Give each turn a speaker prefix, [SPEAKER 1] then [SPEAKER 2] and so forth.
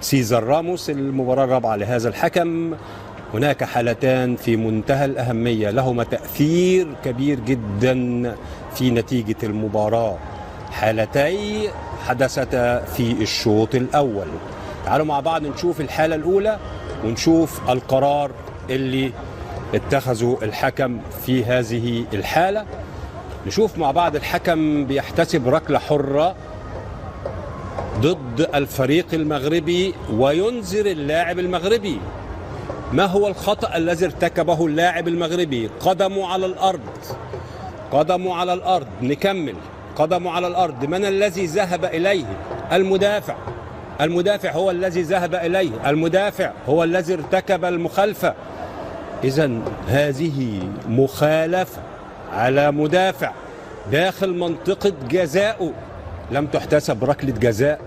[SPEAKER 1] سيزار راموس. المباراة الرابعة لهذا الحكم. هناك حالتان في منتهى الأهمية لهما تأثير كبير جدا في نتيجة المباراة، حالتي حدثتا في الشوط الأول. تعالوا مع بعض نشوف الحالة الأولى ونشوف القرار اللي اتخذه الحكم في هذه الحالة. نشوف مع بعض الحكم بيحتسب ركلة حرة ضد الفريق المغربي وينذر اللاعب المغربي. ما هو الخطأ الذي ارتكبه اللاعب المغربي؟ قدمه على الأرض، قدمه على الأرض. نكمل. قدمه على الأرض. من الذي ذهب إليه؟ المدافع. المدافع هو الذي ذهب إليه، المدافع هو الذي ارتكب المخالفة. إذن هذه مخالفة على مدافع داخل منطقة جزائه، لم تحتسب ركلة جزاء.